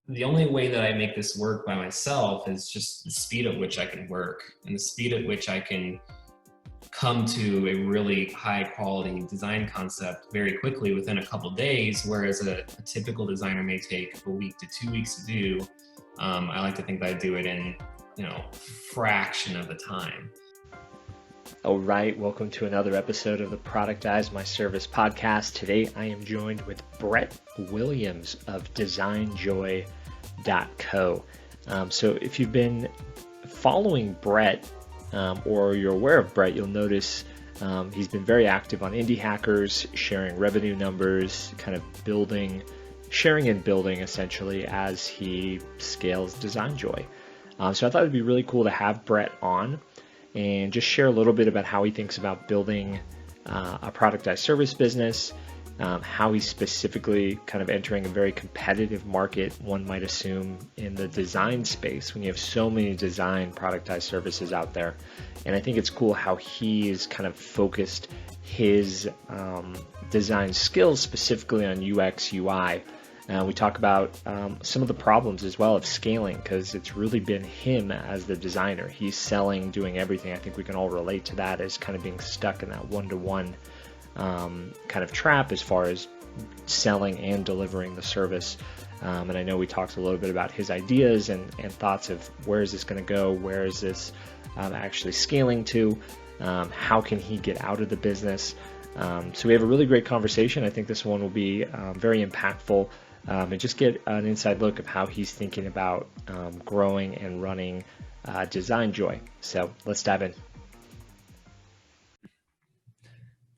the only way that I make this work by myself is just the speed at which I can work and the speed at which I can come to a really high quality design concept very quickly within a couple days, whereas a typical designer may take a week to 2 weeks to do. I like to think that I do it in, fraction of the time. All right, welcome to another episode of the Productized My Service podcast. Today I am joined with Brett Williams of DesignJoy.co. So if you've been following Brett or you're aware of Brett, you'll notice he's been very active on Indie Hackers, sharing revenue numbers, kind of sharing and building essentially as he scales DesignJoy. So I thought it'd be really cool to have Brett on and just share a little bit about how he thinks about building a productized service business, how he's specifically kind of entering a very competitive market, one might assume, in the design space when you have so many design productized services out there. And I think it's cool how he's kind of focused his design skills specifically on UX, UI. We talk about some of the problems as well of scaling, because it's really been him as the designer. He's selling, doing everything. I think we can all relate to that as kind of being stuck in that one-to-one kind of trap as far as selling and delivering the service. And I know we talked a little bit about his ideas and thoughts of where is this going to go, where is this actually scaling to, how can he get out of the business. So we have a really great conversation. I think this one will be very impactful. And just get an inside look of how he's thinking about growing and running DesignJoy. So let's dive in.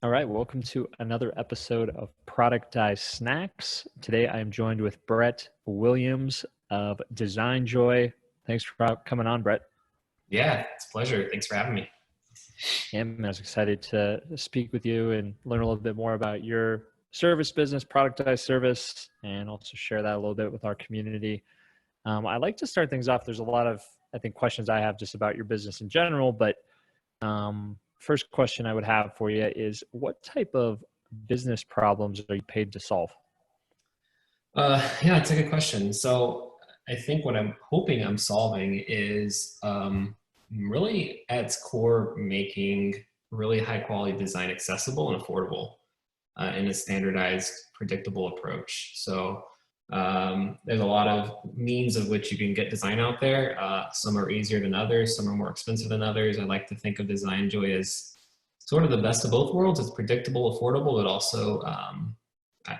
All right, welcome to another episode of Productized Snacks. Today I am joined with Brett Williams of DesignJoy. Thanks for coming on, Brett. Yeah, it's a pleasure. Thanks for having me. Yeah, I was excited to speak with you and learn a little bit more about your service business, productized service, and also share that a little bit with our community. I like to start things off. There's a lot of, I think, questions I have just about your business in general, but first question I would have for you is, what type of business problems are you paid to solve? Yeah, it's a good question. So I think what I'm hoping I'm solving is really at its core making really high quality design accessible and affordable in a standardized, predictable approach. So there's a lot of means of which you can get design out there. Some are easier than others. Some are more expensive than others. I like to think of DesignJoy as sort of the best of both worlds. It's predictable, affordable, but also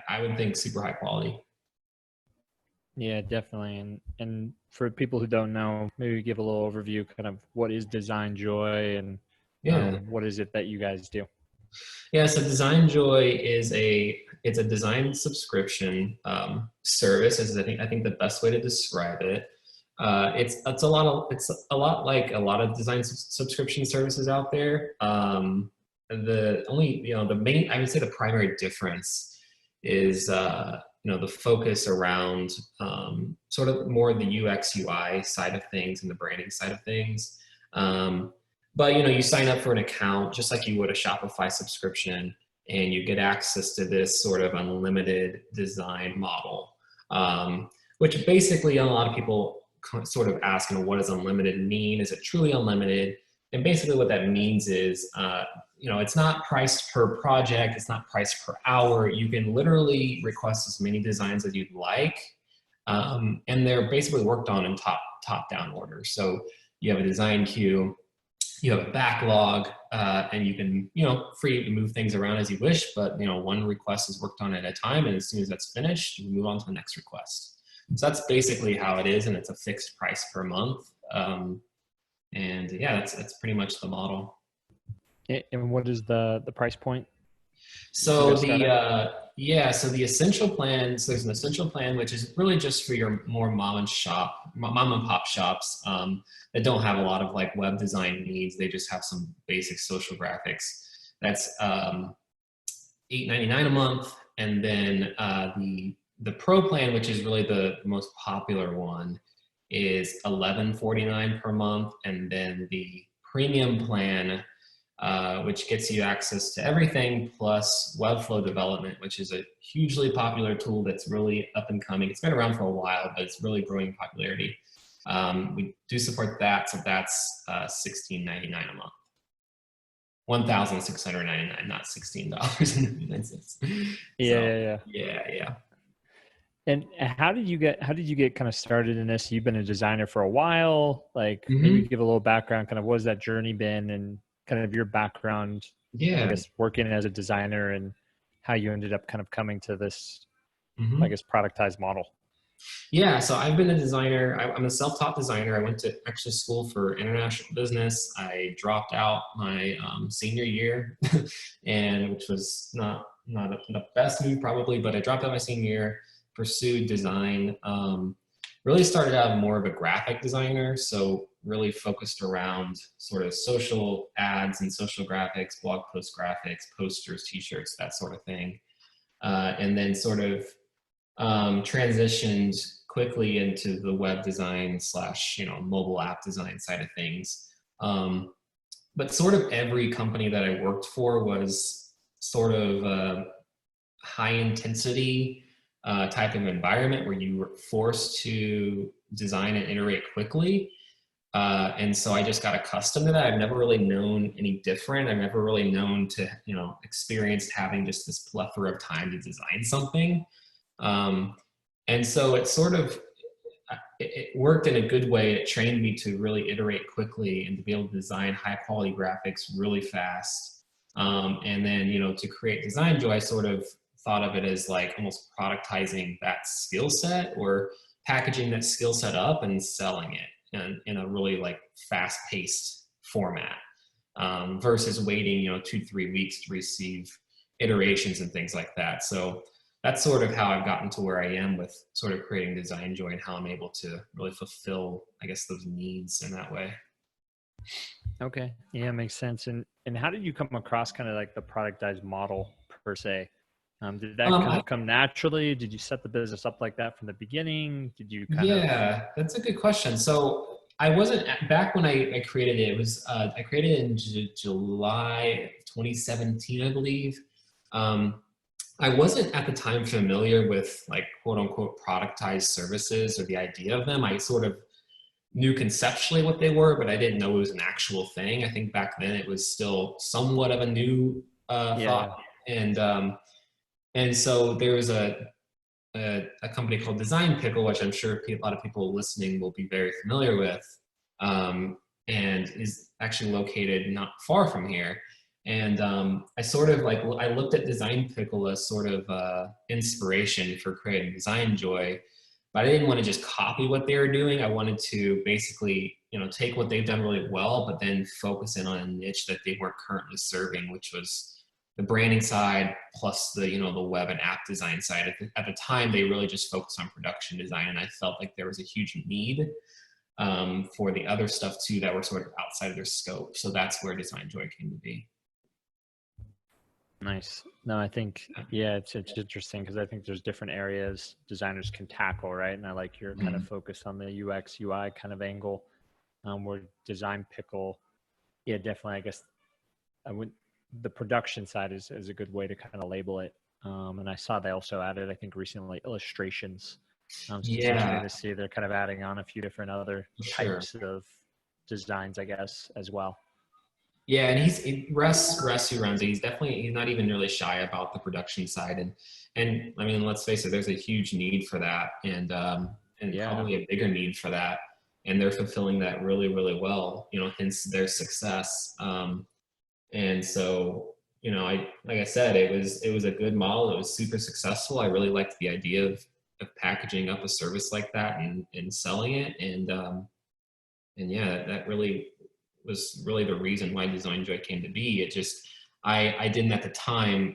I would think super high quality. Yeah, definitely. And for people who don't know, maybe give a little overview, kind of what is DesignJoy and what is it that you guys do? Yeah, so DesignJoy is it's a design subscription service. Is I think the best way to describe it. It's a lot like a lot of design subscription services out there. The main, I would say the primary difference is the focus around sort of more the UX UI side of things and the branding side of things. But you sign up for an account just like you would a Shopify subscription, and you get access to this sort of unlimited design model, which basically a lot of people sort of ask, what does unlimited mean? Is it truly unlimited? And basically what that means is, it's not priced per project. It's not priced per hour. You can literally request as many designs as you'd like. And they're basically worked on in top-down order. So you have a design queue, you have a backlog, and you can, free to move things around as you wish, but, one request is worked on at a time, and as soon as that's finished, you move on to the next request. So that's basically how it is, and it's a fixed price per month. And yeah, that's pretty much the model. And what is the price point? So the essential plan, so there's an essential plan, which is really just for your more mom and pop shops that don't have a lot of like web design needs. They just have some basic social graphics. That's $8.99 a month. And then the pro plan, which is really the most popular one, is $11.49 per month. And then the premium plan which gets you access to everything plus Webflow development, which is a hugely popular tool that's really up and coming. It's been around for a while, but it's really growing in popularity. We do support that, so that's $16.99 a month. $1,699, not $16.99. Yeah, So yeah, yeah. yeah. And how did you get kind of started in this? You've been a designer for a while. Like maybe Hmm. give a little background, kind of what has that journey been and kind of your background, I Yeah. guess, working as a designer and how you ended up kind of coming to this, I Hmm. guess, productized model. Yeah, so I've been a designer. I'm a self-taught designer. I went to actually school for international business. I dropped out my senior year, and which was not the best move probably, but I dropped out my senior year, pursued design. Really started out more of a graphic designer, so really focused around sort of social ads and social graphics, blog post graphics, posters, t-shirts, that sort of thing. And then sort of transitioned quickly into the web design slash mobile app design side of things. But sort of every company that I worked for was sort of a high intensity type of environment where you were forced to design and iterate quickly. And so I just got accustomed to that. I've never really known any different. I've never really known to, experienced having just this plethora of time to design something. Um, and so it sort of it worked in a good way. It trained me to really iterate quickly and to be able to design high quality graphics really fast. And then to create Design Joy, I sort of thought of it as like almost productizing that skill set or packaging that skill set up and selling it in a really like fast paced format versus waiting 2-3 weeks to receive iterations and things like that. So that's sort of how I've gotten to where I am with sort of creating Design Joy and how I'm able to really fulfill, I guess, those needs in that way. Okay. Yeah, makes sense. And how did you come across kind of like the productized model per se? Did that kind I, of come naturally? Did you set the business up like that from the beginning? Did you kind of yeah, that's a good question. So I wasn't back when I created it. It was I created it in July 2017, I believe. Um, I wasn't at the time familiar with like quote unquote productized services or the idea of them. I sort of knew conceptually what they were, but I didn't know it was an actual thing. I think back then it was still somewhat of a new yeah, thought, yeah. and and so there was a company called Design Pickle, which I'm sure a lot of people listening will be very familiar with, um, and is actually located not far from here. And I sort of like I looked at Design Pickle as sort of inspiration for creating Design Joy, but I didn't want to just copy what they were doing. I wanted to basically take what they've done really well, but then focus in on a niche that they weren't currently serving, which was the branding side plus the web and app design side. At the time, they really just focused on production design, and I felt like there was a huge need for the other stuff too that were sort of outside of their scope. So that's where Design Joy came to be. Nice. No, I think, yeah, it's interesting because I think there's different areas designers can tackle, right? And I like your kind of Mm. focus on the UX, UI kind of angle, where Design Pickle, yeah, definitely, I guess I would, the production side is a good way to kind of label it. And I saw they also added, I think recently, illustrations. So it's interesting Yeah, to see they're kind of adding on a few different other for sure. types of designs, I guess, as well. Yeah, and Russ who runs it. He's not even really shy about the production side, and I mean, let's face it, there's a huge need for that, and Yeah. probably a bigger need for that, and they're fulfilling that really well. Hence their success. And so I like I said, it was a good model. It was super successful. I really liked the idea of packaging up a service like that and selling it, and yeah, that really was really the reason why Design Joy came to be. It just I didn't at the time,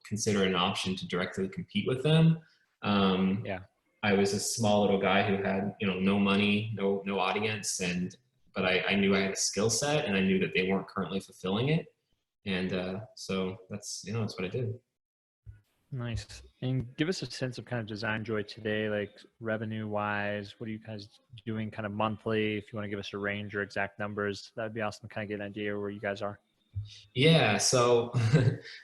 consider an option to directly compete with them. Um, Yeah. I was a small little guy who had, no money, no audience, but I knew I had a skill set, and I knew that they weren't currently fulfilling it, and so that's what I did. Nice. And give us a sense of kind of Design Joy today, like revenue wise. What are you guys doing kind of monthly? If you want to give us a range or exact numbers, that'd be awesome to kind of get an idea where you guys are. Yeah. So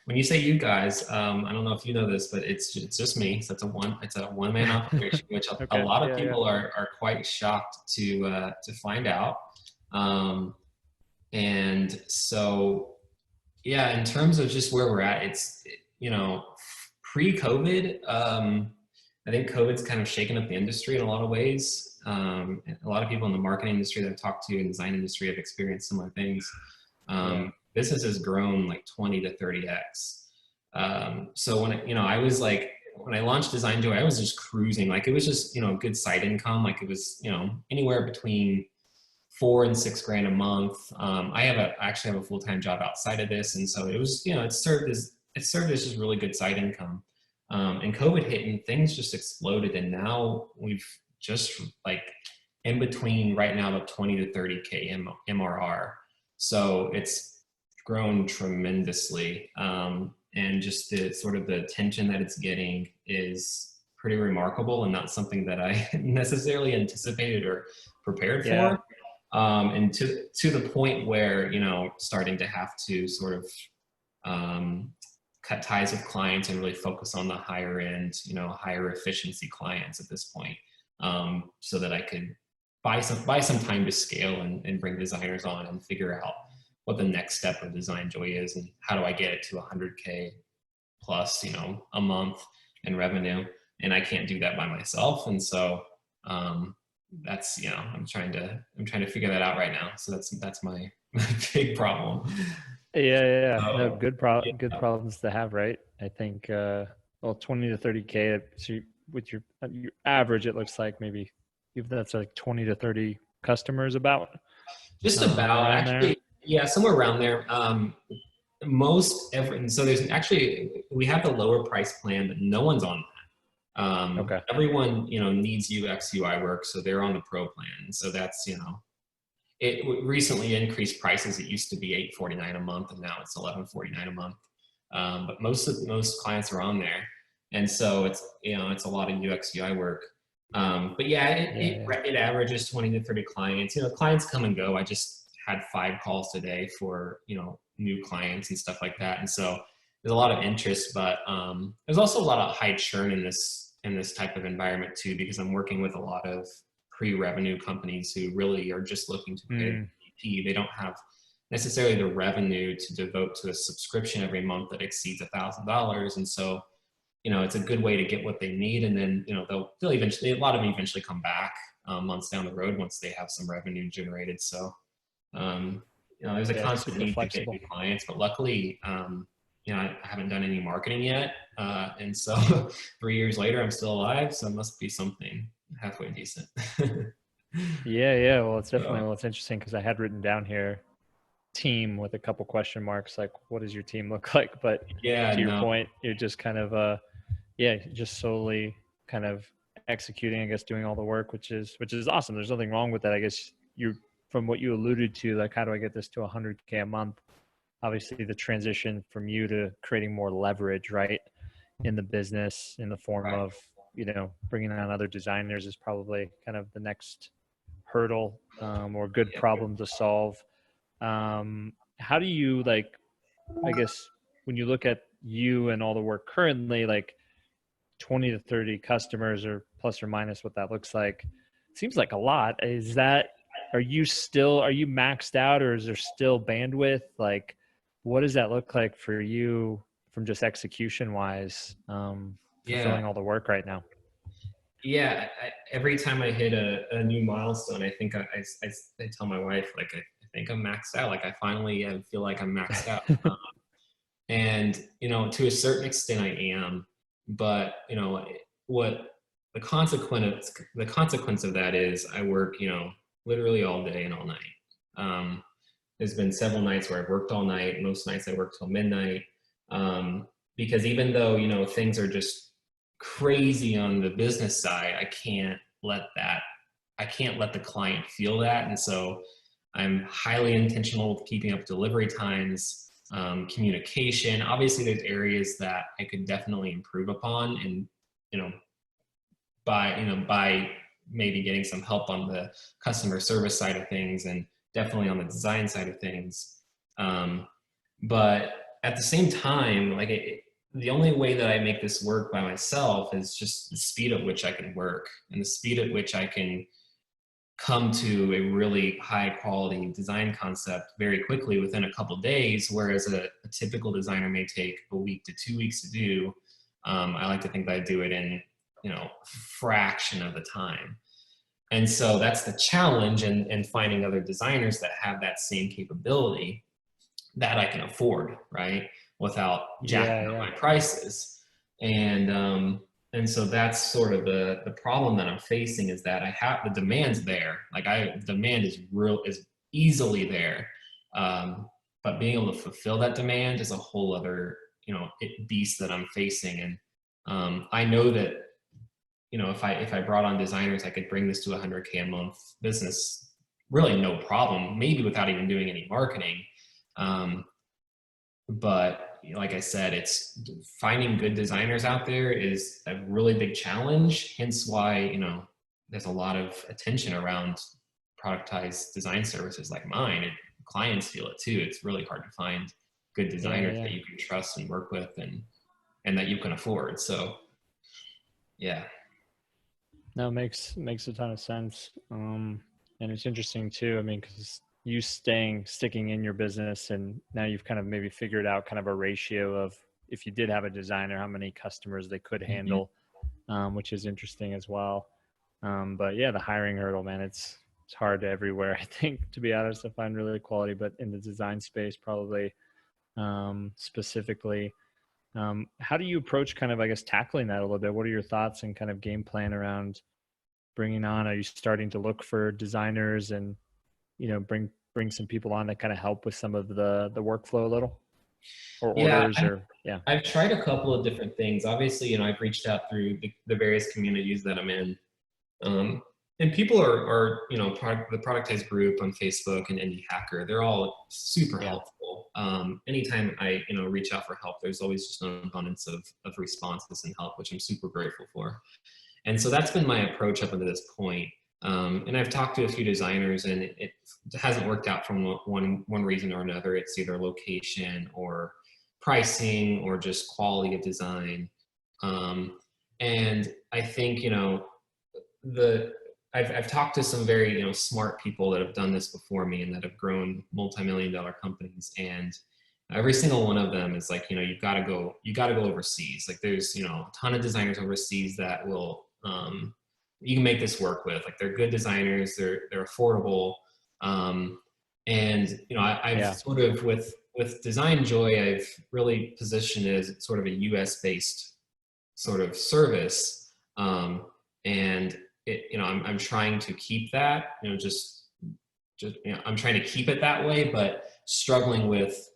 when you say you guys, I don't know if you know this, but it's just me. So it's a one man operation, which a Okay. lot of Yeah. Yeah. people are quite shocked to find out. Um, and so yeah, in terms of just where we're at, it's you know pre-COVID. I think COVID's kind of shaken up the industry in a lot of ways. A lot of people in the marketing industry that I've talked to in the design industry have experienced similar things. Yeah. Business has grown like 20 to 30x. So I was like, when I launched Design Joy, I was just cruising. Like it was just, good side income. Like it was, anywhere between 4 and 6 grand a month. I actually have a full-time job outside of this. And so it was, it served as just really good side income. And COVID hit and things just exploded. And now we've just like in between right now the 20 to 30K MRR. So it's grown tremendously. And just the sort of the attention that it's getting is pretty remarkable and not something that I necessarily anticipated or prepared Yeah. for. And to the point where starting to have to sort of cut ties with clients and really focus on the higher end, higher efficiency clients at this point, so that I could buy some time to scale and bring designers on and figure out what the next step of Design Joy is and how do I get it to 100K plus, a month in revenue. And I can't do that by myself. And so that's, I'm trying to figure that out right now. So that's my, my big problem. Yeah, yeah, yeah. No, So good yeah, problems to have, right? I think well, 20 to 30K. So with your average, it looks like maybe if that's like 20 to 30 customers about just about around there. actually, yeah, somewhere around there. Most every and so there's actually we have the lower price plan, but no one's on that. Okay. Everyone needs UX UI work, so they're on the pro plan. So that's it recently increased prices. It used to be $849 a month, and now it's $1149 a month. But most clients are on there, and so it's a lot of UX UI work. But yeah, Yeah, it, yeah. it, it averages 20 to 30 clients. Clients come and go. I just had 5 calls today for new clients and stuff like that, and so there's a lot of interest, but there's also a lot of high churn in this type of environment too, because I'm working with a lot of pre-revenue companies who really are just looking to create an Mm, EP. They don't have necessarily the revenue to devote to a subscription every month that exceeds $1,000, and so it's a good way to get what they need, and then they'll eventually a lot of them eventually come back months down the road once they have some revenue generated. So um, there's a yeah, it's constant super need to get flexible. new clients, but luckily I haven't done any marketing yet, and so 3 years later I'm still alive, so it must be something halfway decent. Yeah, yeah. Well, it's definitely So well, it's interesting because I had written down here team with a couple question marks, like what does your team look like? But yeah, to your no, point, you're just kind of yeah, just solely kind of executing, I guess, doing all the work, which is awesome. There's nothing wrong with that. I guess you from what you alluded to, like how do I get this to 100K a month? Obviously, the transition from you to creating more leverage, right, in the business in the form right, of bringing on other designers is probably kind of the next hurdle or good yeah, problem to solve. How do you like? I guess when you look at you and all the work currently, like 20 to 30 customers or plus or minus what that looks like, seems like a lot. Is that, are you maxed out or is there still bandwidth? Like, what does that look like for you from just execution wise, yeah. fulfilling all the work right now? Yeah, every time I hit a new milestone, I think I tell my wife, like, I think I'm maxed out. Like, I finally feel like I'm maxed out. And, to a certain extent, I am. But, what the consequence of that is I work, literally all day and all night. Um, there's been several nights where I've worked all night. Most nights I work till midnight. Because even though, things are just crazy on the business side, I can't let the client feel that. And so I'm highly intentional with keeping up delivery times, communication. Obviously, there's areas that I could definitely improve upon, and you know, by maybe getting some help on the customer service side of things, and definitely on the design side of things. Um, But at the same time, like the only way that I make this work by myself is just the speed at which I can work and the speed at which I can come to a really high quality design concept very quickly within a couple days, whereas a typical designer may take a week to 2 weeks to do. I like to think that I do it in, fraction of the time. And so that's the challenge in finding other designers that have that same capability that I can afford, right? Without jacking Yeah, up yeah. my prices. And so that's sort of the problem that I'm facing is that I have the demand's there. Like demand is easily there. Um, but being able to fulfill that demand is a whole other, beast that I'm facing. And I know that, if I brought on designers, I could bring this to 100K a month business, really no problem, maybe without even doing any marketing. Um, but like I said, it's finding good designers out there is a really big challenge. Hence why, there's a lot of attention around productized design services like mine. Clients feel it too. It's really hard to find good Yeah, yeah, designers that yeah. you can trust and work with and that you can afford. So yeah. No, makes a ton of sense. And it's interesting too. I mean, because you sticking in your business, and now you've kind of maybe figured out kind of a ratio of if you did have a designer, how many customers they could Mhm. handle, which is interesting as well. But yeah, the hiring hurdle, man, it's hard everywhere. I think, to be honest, to find really quality, but in the design space, probably specifically. How do you approach kind of, I guess, tackling that a little bit? What are your thoughts and kind of game plan around bringing on? Are you starting to look for designers and bring some people on that kind of help with some of the workflow a little, or Yeah, orders, or yeah, I've tried a couple of different things. Obviously, I've reached out through the various communities that I'm in. And people are the Productized group on Facebook and Indie Hacker, they're all super yeah, helpful. Anytime I, reach out for help, there's always just an abundance of responses and help, which I'm super grateful for. And so that's been my approach up until this point. And I've talked to a few designers, and it hasn't worked out from one reason or another. It's either location or pricing or just quality of design. Um, and I think the I've talked to some very smart people that have done this before me and that have grown multi-million-dollar companies, and every single one of them is like, you got to go overseas. Like there's a ton of designers overseas that will you can make this work with. Like they're good designers, they're affordable. And I've yeah, sort of with Design Joy, I've really positioned it as sort of a US based sort of service. And I'm trying to keep that, I'm trying to keep it that way, but struggling with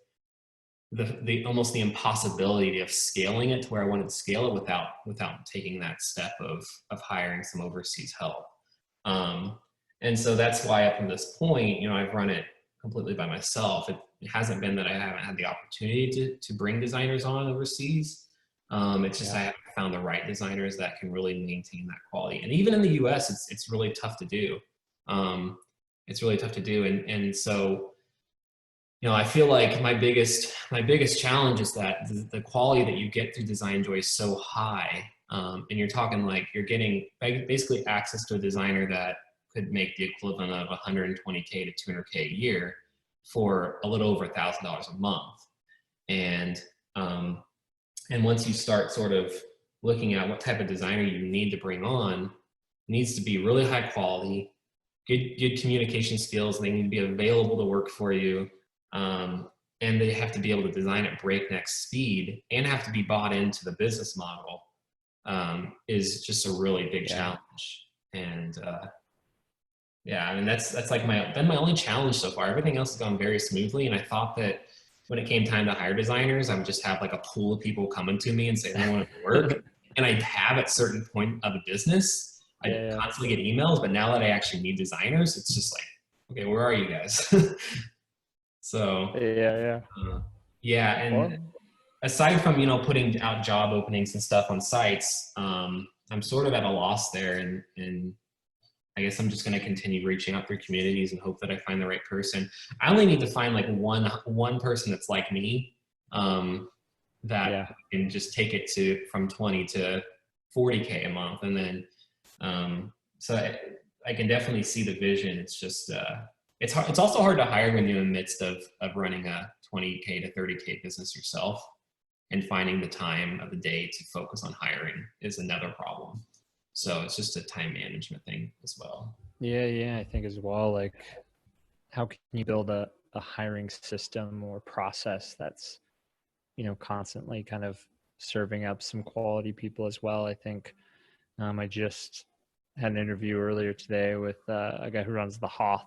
the almost the impossibility of scaling it to where I wanted to scale it without taking that step of hiring some overseas help. Um, and so that's why up to this point, I've run it completely by myself. It hasn't been that I haven't had the opportunity to bring designers on overseas. It's just yeah, I haven't found the right designers that can really maintain that quality. And even in the US, it's really tough to do. It's really tough to do. And so I feel like my biggest challenge is that the quality that you get through Design Joy is so high, and you're talking like you're getting basically access to a designer that could make the equivalent of 120K to 200K a year for a little over $1,000 a month, and um, and once you start sort of looking at what type of designer you need to bring on, it needs to be really high quality, good communication skills. They need to be available to work for you. And they have to be able to design at breakneck speed and have to be bought into the business model, is just a really big yeah, challenge. And yeah, I mean that's like been my only challenge so far. Everything else has gone very smoothly, and I thought that when it came time to hire designers, I would just have like a pool of people coming to me and say they wanted to work, and I'd have at certain point of the business, I'd yeah, constantly get emails. But now that I actually need designers, it's just like, okay, where are you guys? So yeah, yeah. yeah, and Well, aside from putting out job openings and stuff on sites, I'm sort of at a loss there, and I guess I'm just going to continue reaching out through communities and hope that I find the right person. I only need to find like one person that's like me, that Yeah. can just take it to from 20 to 40K a month. And then, so I can definitely see the vision. It's just, it's hard. It's also hard to hire when you're in the midst of running a 20K to 30K business yourself, and finding the time of the day to focus on hiring is another problem. So it's just a time management thing as well. Yeah, I think as well, like how can you build a hiring system or process that's, constantly kind of serving up some quality people as well. I think I just had an interview earlier today with a guy who runs the Hoth.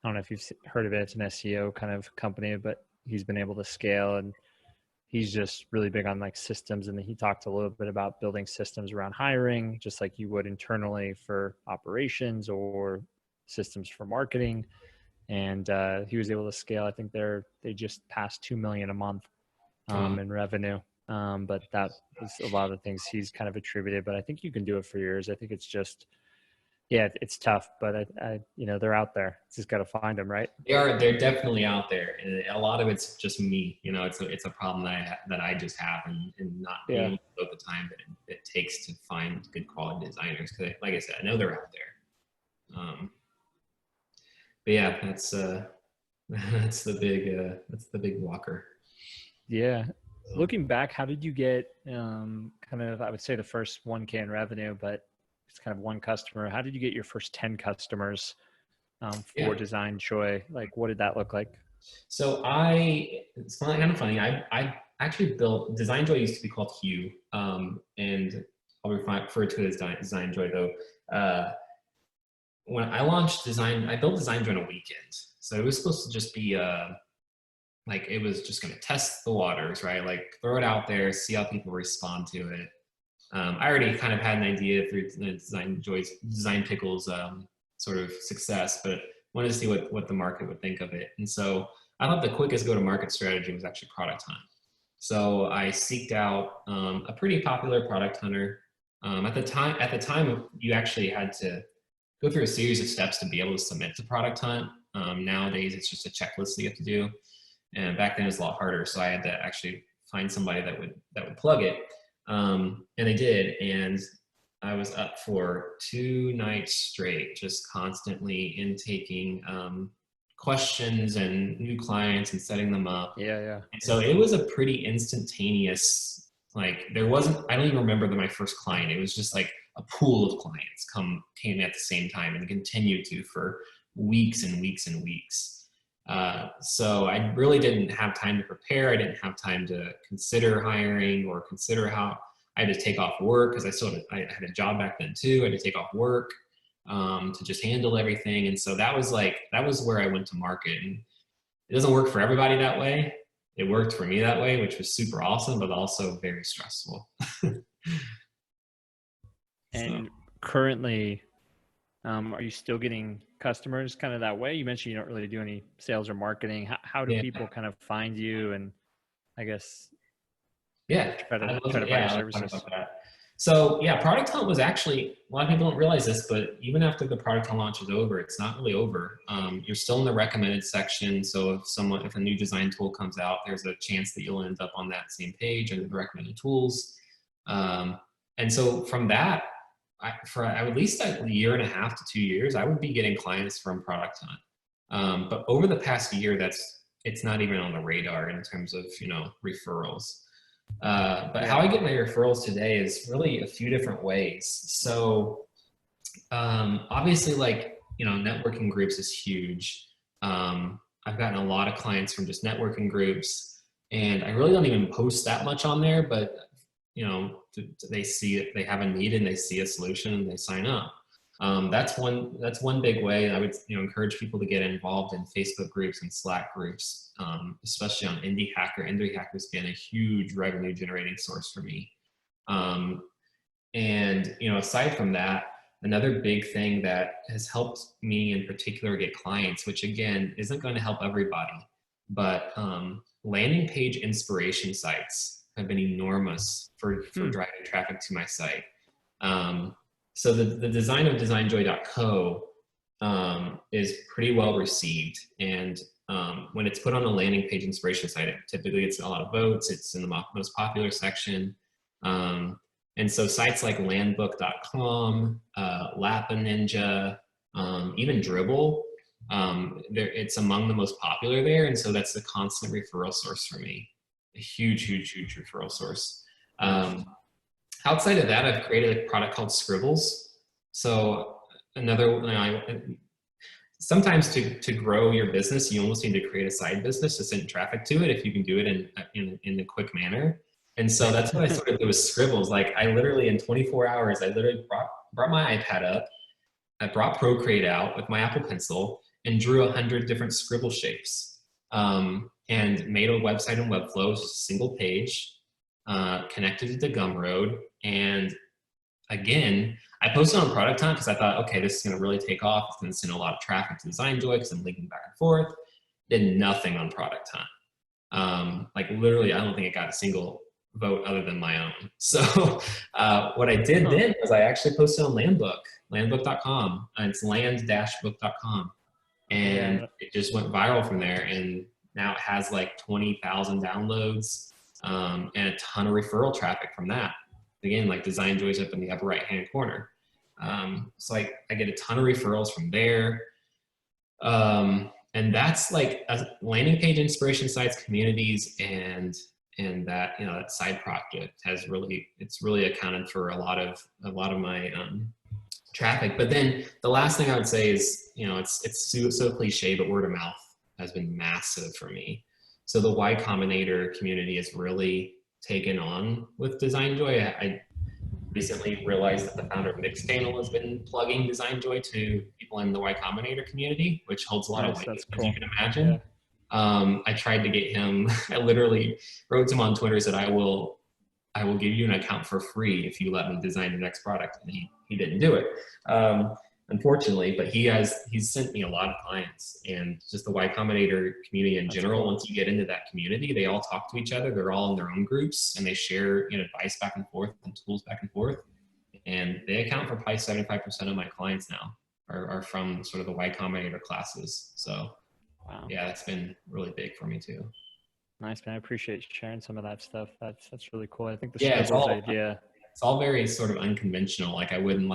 I don't know if you've heard of it. It's an SEO kind of company, but he's been able to scale, and he's just really big on like systems. And he talked a little bit about building systems around hiring, just like you would internally for operations or systems for marketing. And he was able to scale. I think they just passed 2 million a month in revenue. But that was a lot of the things he's kind of attributed. But I think you can do it for years. I think it's just, yeah, it's tough, but they're out there. It's just got to find them, right? They're definitely out there, and a lot of it's just me. It's a problem that I just have, and not being Yeah. able to devote the time that it takes to find good quality designers. Because, like I said, I know they're out there. But yeah, that's that's the big blocker. Yeah. So, Looking back, how did you get kind of, I would say the first 1K in revenue, but it's kind of one customer. How did you get your first 10 customers for yeah. Design Joy? Like, what did that look like? So it's kind of funny. I actually built Design Joy used to be called Hue, and I'll refer to it as Design Joy though. When I launched Design, I built Design Joy in a weekend. So it was supposed to just be like it was just going to test the waters, right? Like throw it out there, see how people respond to it. I already kind of had an idea through the Design Pickles sort of success, but wanted to see what the market would think of it. And so I thought the quickest go-to-market strategy was actually Product Hunt. So I seeked out a pretty popular product hunter. At the time, you actually had to go through a series of steps to be able to submit to Product Hunt. Nowadays, it's just a checklist that you have to do, and back then it was a lot harder. So I had to actually find somebody that would plug it, and they did. And I was up for 2 nights straight, just constantly intaking questions and new clients and setting them up. Yeah. And so it was a pretty instantaneous, like I don't even remember my first client. It was just like a pool of clients came at the same time and continued to for weeks and weeks and weeks. So I really didn't have time to prepare. I didn't have time to consider hiring or consider how I had to take off work because I had a job back then too. I had to take off work to just handle everything. And so that was where I went to market. And it doesn't work for everybody that way. It worked for me that way, which was super awesome, but also very stressful. And currently, are you still getting customers kind of that way? You mentioned you don't really do any sales or marketing. How do Yeah. people kind of find you and I guess Yeah, try to buy your I'd talk services? about that. So yeah, Product Hunt was actually, a lot of people don't realize this, but even after the Product Hunt launch is over, it's not really over. You're still in the recommended section. So if a new design tool comes out, there's a chance that you'll end up on that same page under the recommended tools. And so from that, for at least a year and a half to 2 years, I would be getting clients from Product Hunt. But over the past year, it's not even on the radar in terms of referrals. But how I get my referrals today is really a few different ways. So obviously, like networking groups is huge. I've gotten a lot of clients from just networking groups, and I really don't even post that much on there, but they see it, they have a need and they see a solution and they sign up. That's one big way. I would encourage people to get involved in Facebook groups and Slack groups, especially on Indie Hacker. Indie Hacker has been a huge revenue generating source for me. And aside from that, another big thing that has helped me in particular get clients, which again isn't going to help everybody, but landing page inspiration sites have been enormous for driving traffic to my site. So the design of designjoy.co is pretty well received. And when it's put on a landing page inspiration site, it typically gets a lot of votes. It's in the most popular section. And so sites like landbook.com, Lappa Ninja, even Dribble, it's among the most popular there. And so that's a constant referral source for me. A huge, huge, huge referral source. Outside of that, I've created a product called Scribbles. So another, sometimes to grow your business, you almost need to create a side business to send traffic to it if you can do it in a quick manner. And so that's what I sort of did with Scribbles. Like I literally in 24 hours, I literally brought my iPad up, I brought Procreate out with my Apple Pencil and drew 100 different scribble shapes, and made a website in Webflow, just a single page, connected it to Gumroad. And again, I posted on Product Time because I thought, okay, this is going to really take off. It's going to send a lot of traffic to DesignJoy because I'm linking back and forth. Did nothing on Product Time. Like literally, I don't think it got a single vote other than my own. So what I did then was I actually posted on Landbook, landbook.com. It's land-book.com. And it just went viral from there. And now it has like 20,000 downloads, and a ton of referral traffic from that. Again, like DesignJoy's up in the upper right-hand corner. So I get a ton of referrals from there. And that's like a landing page inspiration sites, communities, and that, that side project has it's really accounted for a lot of my traffic. But then the last thing I would say is, it's so cliche, but word of mouth has been massive for me. So the Y Combinator community has really taken on with DesignJoy. I recently realized that the founder of Mixpanel has been plugging DesignJoy to people in the Y Combinator community, which holds a lot of weight, as you can imagine. Yeah. I tried to get him, I literally wrote to him on Twitter, said, I will give you an account for free if you let me design the next product. And he didn't do it, unfortunately, but he's sent me a lot of clients. And just the Y Combinator community in general, once you get into that community, they all talk to each other. They're all in their own groups and they share advice back and forth and tools back and forth. And they account for probably 75% of my clients now are from sort of the Y Combinator classes. So wow. Yeah, that's been really big for me too. Nice, man. I appreciate you sharing some of that stuff. That's really cool. I think the Scribbles idea. It's all very sort of unconventional. Like I wouldn't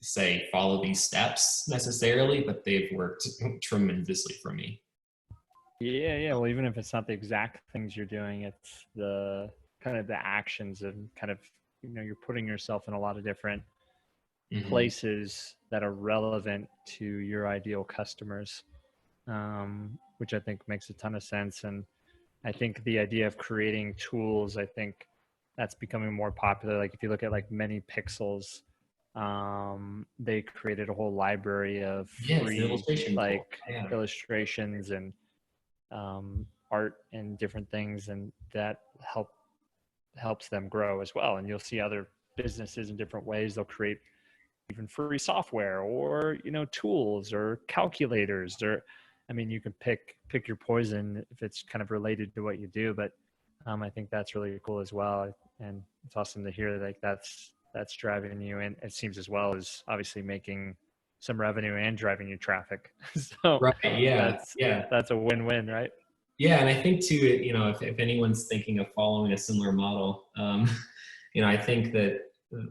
say follow these steps necessarily, but they've worked tremendously for me. Yeah. Well, even if it's not the exact things you're doing, it's the kind of the actions and kind of, you're putting yourself in a lot of different places that are relevant to your ideal customers, which I think makes a ton of sense. And I think the idea of creating tools, I think that's becoming more popular. Like if you look at like Many Pixels, they created a whole library of free illustrations and art and different things, and that helps them grow as well. And you'll see other businesses in different ways. They'll create even free software or tools or calculators, or you can pick your poison if it's kind of related to what you do. But I think that's really cool as well, and it's awesome to hear that that's driving you, and it seems as well as obviously making some revenue and driving you traffic. So right, yeah, that's a win-win, right? Yeah, and I think too, if anyone's thinking of following a similar model, I think that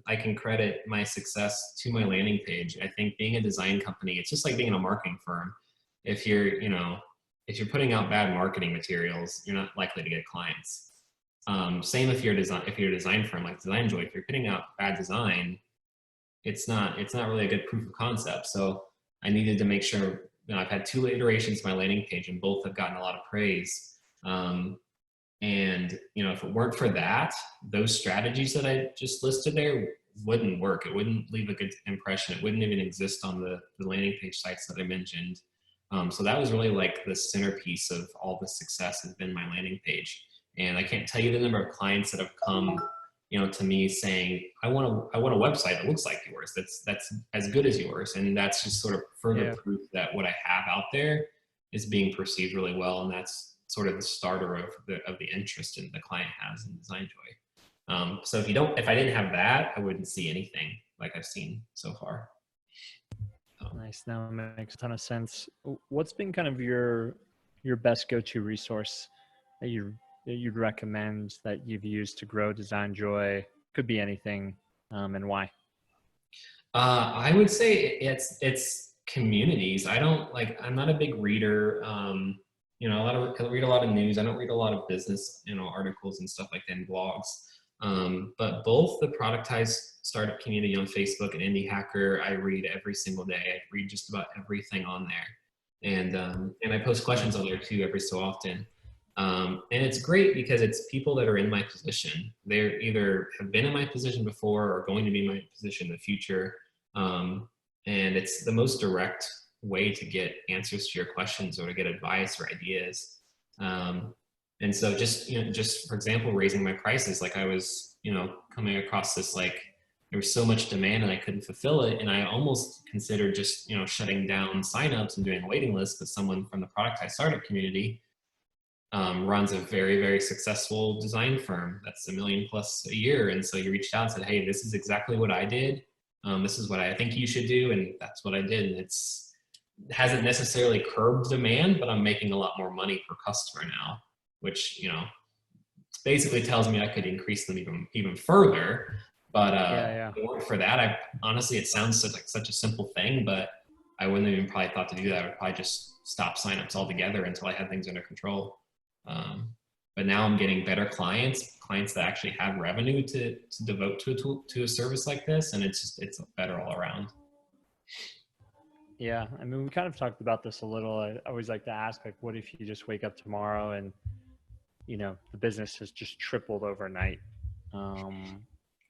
I can credit my success to my landing page. I think being a design company, it's just like being in a marketing firm. If you're putting out bad marketing materials, you're not likely to get clients. Same if you're a design firm like DesignJoy, if you're putting out bad design, it's not really a good proof of concept. So I needed to make sure, I've had 2 iterations of my landing page and both have gotten a lot of praise. And if it weren't for that, those strategies that I just listed there wouldn't work. It wouldn't leave a good impression. It wouldn't even exist on the landing page sites that I mentioned. So that was really like the centerpiece of all the success has been my landing page. And I can't tell you the number of clients that have come, to me saying, I want a website that looks like yours, that's as good as yours. And that's just sort of further proof that what I have out there is being perceived really well. And that's sort of the starter of the interest in the client has in DesignJoy. So if I didn't have that, I wouldn't see anything like I've seen so far. Nice. Now it makes a ton of sense. What's been kind of your best go-to resource that you'd recommend that you've used to grow Design Joy? Could be anything, and why? I would say it's communities. I'm not a big reader. I read a lot of news. I don't read a lot of business, articles and stuff like that and blogs. But both the Productized startup community on Facebook and Indie Hacker, I read every single day. I read just about everything on there, and I post questions on there too every so often. And it's great because it's people that are in my position. They're either have been in my position before or going to be in my position in the future. And it's the most direct way to get answers to your questions or to get advice or ideas. And so just for example, raising my prices, like I was, coming across this, like there was so much demand and I couldn't fulfill it. And I almost considered just, shutting down signups and doing a waiting list. But someone from the Productized startup community runs a very, very successful design firm that's $1 million plus a year. And so he reached out and said, hey, this is exactly what I did. This is what I think you should do. And that's what I did. And it hasn't necessarily curbed demand, but I'm making a lot more money per customer now, which, basically tells me I could increase them even further. But Yeah. if it weren't for that, honestly, it sounds such a simple thing, but I wouldn't have even probably thought to do that. I would probably just stop signups altogether until I had things under control. But now I'm getting better clients that actually have revenue to devote to a service like this. And it's better all around. Yeah. I mean, we kind of talked about this a little. I always like to ask, like, what if you just wake up tomorrow and, the business has just tripled overnight?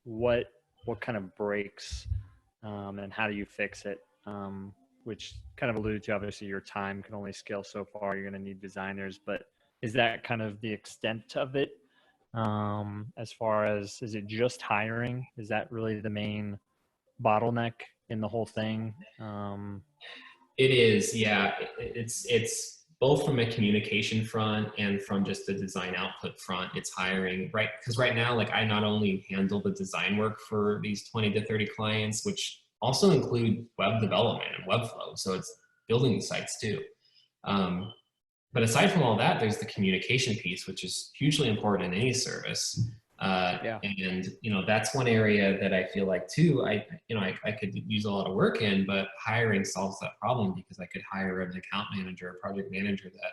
What kind of breaks, and how do you fix it? Which kind of alluded to, obviously your time can only scale so far. You're going to need designers, but is that kind of the extent of it? As far as, is it just hiring? Is that really the main bottleneck in the whole thing? It is, yeah. It's both from a communication front and from just the design output front. It's hiring, right? Because right now, like I not only handle the design work for these 20 to 30 clients, which also include web development and webflow. So it's building the sites too. But aside from all that, there's the communication piece, which is hugely important in any service. Yeah. And that's one area that I feel like too, I could use a lot of work in, but hiring solves that problem because I could hire an account manager, a project manager that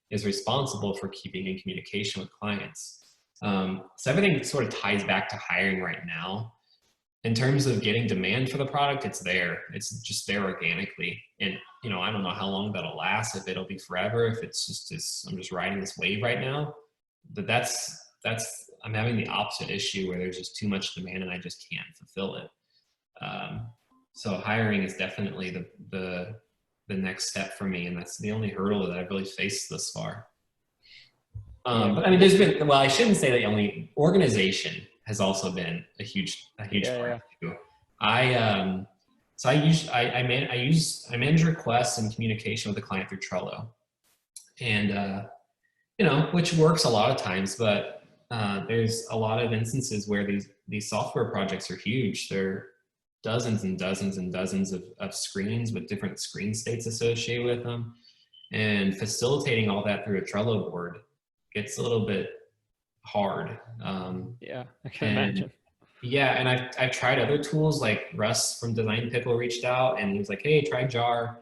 is responsible for keeping in communication with clients. So everything sort of ties back to hiring right now. In terms of getting demand for the product, it's there. It's just there organically. And, I don't know how long that'll last, if it'll be forever, if it's just I'm just riding this wave right now. But I'm having the opposite issue where there's just too much demand and I just can't fulfill it. So hiring is definitely the next step for me. And that's the only hurdle that I've really faced thus far. But I mean, I shouldn't say that only. Organization has also been a huge part too. I manage requests and communication with the client through Trello, and which works a lot of times, but there's a lot of instances where these software projects are huge. They're dozens and dozens and dozens of screens with different screen states associated with them, and facilitating all that through a Trello board gets a little bit hard. Yeah, I can imagine. Yeah, and I've tried other tools, like Russ from Design Pickle reached out and he was like, hey, try Jar,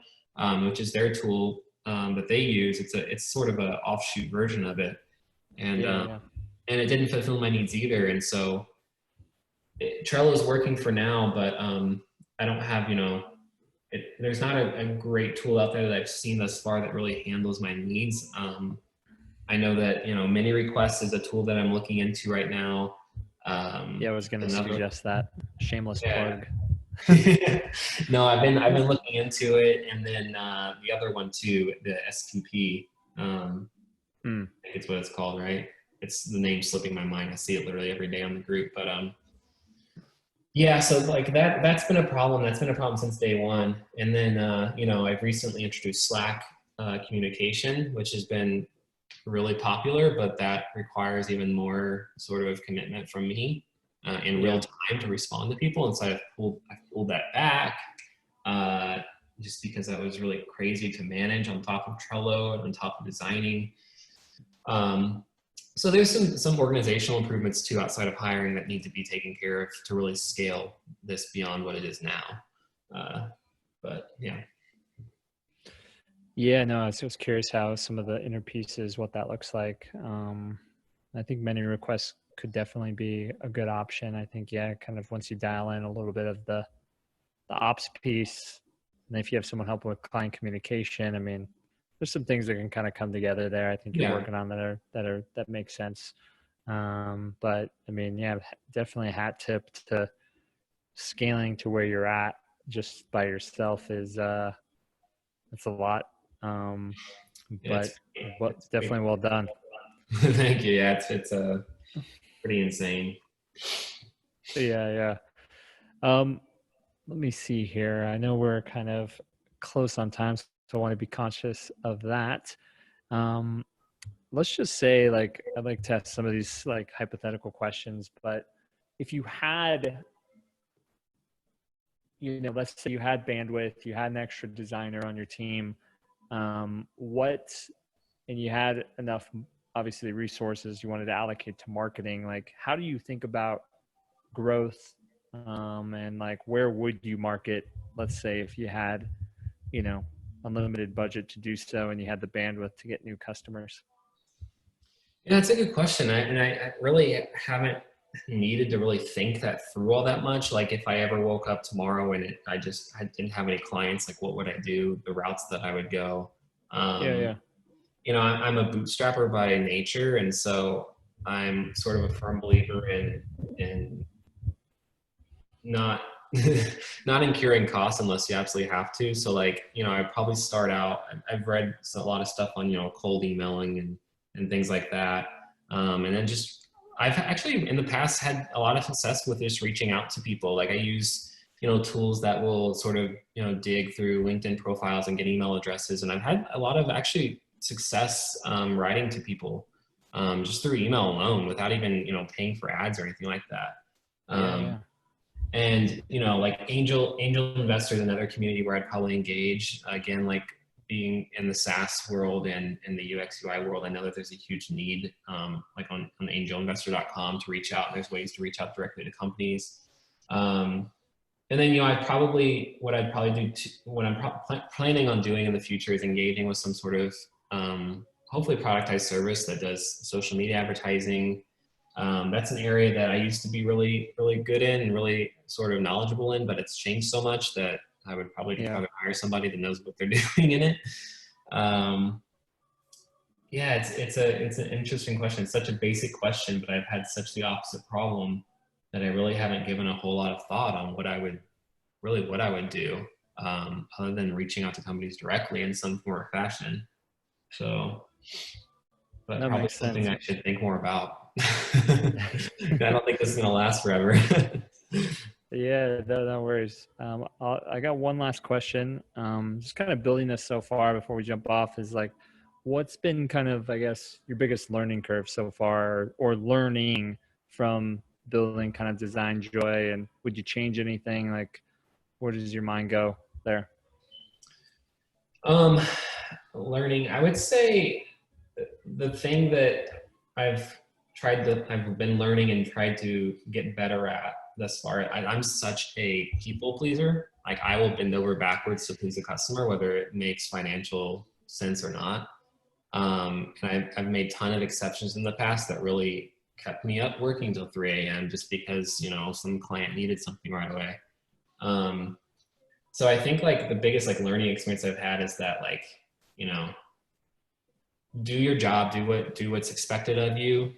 which is their tool that they use. It's sort of an offshoot version of it. And and it didn't fulfill my needs either. And so Trello is working for now, but I don't have, there's not a great tool out there that I've seen thus far that really handles my needs. I know that, Mini Request is a tool that I'm looking into right now. I was going to suggest that. Shameless plug. No, I've been looking into it, and then the other one too, the SQP. I think it's what it's called, right? It's the name slipping my mind. I see it literally every day on the group, but yeah. So like that's been a problem. That's been a problem since day one. And then I've recently introduced Slack communication, which has been really popular, but that requires even more sort of commitment from me in real Yeah. time to respond to people. And so I've pulled that back uh, just because that was really crazy to manage on top of Trello and on top of designing. Um, so there's some organizational improvements too outside of hiring that need to be taken care of to really scale this beyond what it is now. But yeah. Yeah, no, I was just curious how some of the inner pieces, what that looks like. I think many requests could definitely be a good option. I think, yeah, kind of once you dial in a little bit of the ops piece, and if you have someone helping with client communication, I mean, there's some things that can kind of come together there. I think you're Yeah. working on that make sense. But I mean, yeah, definitely a hat tip to scaling to where you're at just by yourself is it's a lot. Yeah, But definitely well done. thank you. Yeah, it's pretty insane. Yeah, yeah. Let me see here. I know we're kind of close on time, so I want to be conscious of that. Um, let's just say, like, I'd like to ask some of these like hypothetical questions, but if you had, let's say you had bandwidth, you had an extra designer on your team, what, and you had enough, obviously, resources you wanted to allocate to marketing, like, how do you think about growth, and like, where would you market, let's say, if you had, you know, unlimited budget to do so and you had the bandwidth to get new customers? Yeah, it's a good question. I really haven't needed to really think that through all that much. Like if I ever woke up tomorrow and I didn't have any clients, like what would I do? The routes that I would go. Yeah, Um, yeah. I'm a bootstrapper by nature, and so I'm sort of a firm believer in not not incurring costs unless you absolutely have to. So like, I'd probably start out, I've read a lot of stuff on, cold emailing and things like that. And then I've actually in the past had a lot of success with just reaching out to people. Like I use, tools that will sort of, dig through LinkedIn profiles and get email addresses. And I've had a lot of actually success writing to people just through email alone without even, paying for ads or anything like that. Yeah, yeah. And like angel investors, another community where I'd probably engage. Again, like being in the SaaS world and in the UX UI world, I know that there's a huge need, like on angelinvestor.com to reach out. There's ways to reach out directly to companies. And then what I'd probably do what I'm planning on doing in the future is engaging with some sort of hopefully productized service that does social media advertising. That's an area that I used to be really, really good in and really sort of knowledgeable in, but it's changed so much that I would probably try to hire somebody that knows what they're doing in it. Yeah, it's an interesting question. It's such a basic question, but I've had such the opposite problem that I really haven't given a whole lot of thought on what I would do, other than reaching out to companies directly in some form or fashion. So, but That probably makes something sense. I should think more about. I don't think this is going to last forever. Yeah, no worries. I got one last question. Just kind of building this so far before we jump off is like, what's been kind of, I guess, your biggest learning curve so far, or learning from building kind of Design Joy, and would you change anything? Like, where does your mind go there? Learning, I would say the thing that I've been learning and tried to get better at thus far. I'm such a people pleaser. Like I will bend over backwards to please a customer, whether it makes financial sense or not. And I've made a ton of exceptions in the past that really kept me up working till 3 a.m. just because, some client needed something right away. So I think like the biggest like learning experience I've had is that like, you know, do your job, do what's expected of you.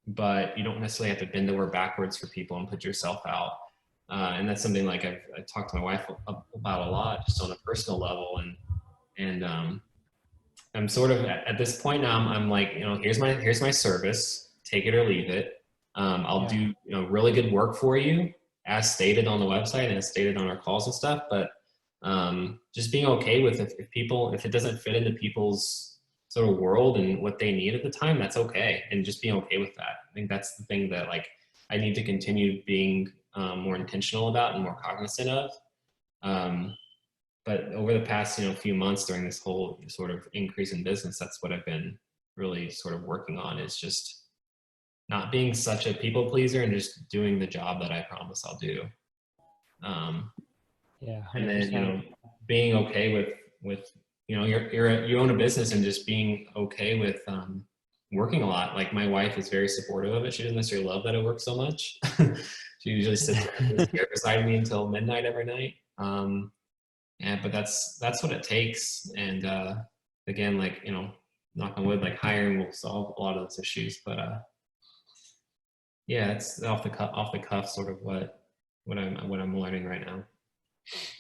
But you don't necessarily have to bend over backwards for people and put yourself out. And that's something like I talked to my wife about a lot, just on a personal level. And I'm sort of at this point now, I'm like, here's my service, take it or leave it. I'll do, really good work for you as stated on the website and as stated on our calls and stuff. But just being okay with if it doesn't fit into people's sort of world and what they need at the time, that's okay. And just being okay with that. I think that's the thing that like I need to continue being more intentional about and more cognizant of. But over the past, few months during this whole sort of increase in business, that's what I've been really sort of working on, is just not being such a people pleaser and just doing the job that I promise I'll do. Yeah, 100%. And then, being okay with, you own a business, and just being okay with, working a lot. Like my wife is very supportive of it. She doesn't necessarily love that I work so much. She usually sits beside me until midnight every night. But that's what it takes. And again, like, knock on wood, like hiring will solve a lot of those issues. But yeah, it's off the cuff sort of what I'm learning right now.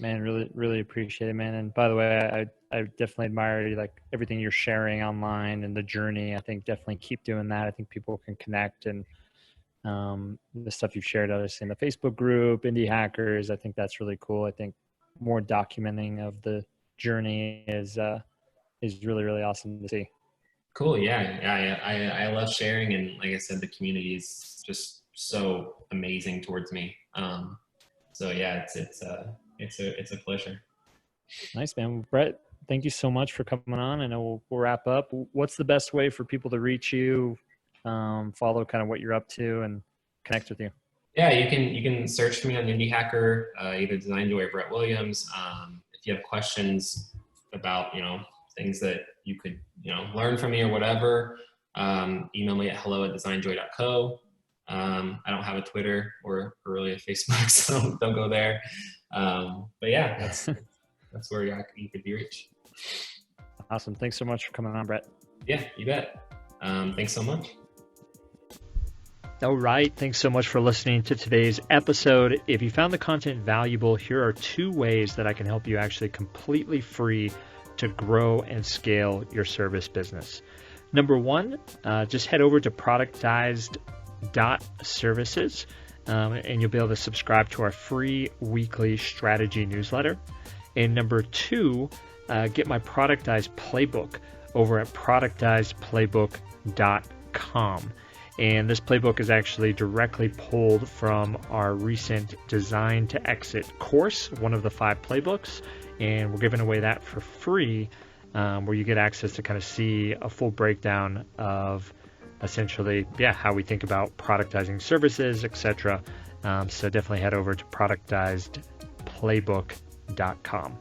Man, really, really appreciate it, man. And by the way, I definitely admire like everything you're sharing online and the journey. I think definitely keep doing that. I think people can connect, and the stuff you've shared, obviously in the Facebook group, Indie Hackers. I think that's really cool. I think more documenting of the journey is really, really awesome to see. Cool. Yeah. I love sharing, and like I said, the community is just so amazing towards me. So yeah, it's a pleasure. Nice, man. Brett, thank you so much for coming on. I know we'll wrap up. What's the best way for people to reach you, follow kind of what you're up to, and connect with you? Yeah, you can search for me on Indie Hacker, either Design Joy or Brett Williams. If you have questions about things that you could learn from me or whatever, email me at hello@designjoy.co. I don't have a Twitter or really a Facebook, so don't go there. But yeah, that's where you could be reached. Awesome. Thanks so much for coming on, Brett. Yeah, you bet. Thanks so much. All right. Thanks so much for listening to today's episode. If you found the content valuable, here are 2 ways that I can help you actually completely free to grow and scale your service business. Number 1, just head over to Productized.services, and you'll be able to subscribe to our free weekly strategy newsletter. And number 2, get my Productized playbook over at productizedplaybook.com. And this playbook is actually directly pulled from our recent Design to Exit course, one of the 5 playbooks. And we're giving away that for free, where you get access to kind of see a full breakdown of essentially, how we think about productizing services, etc. So definitely head over to productizedplaybook.com.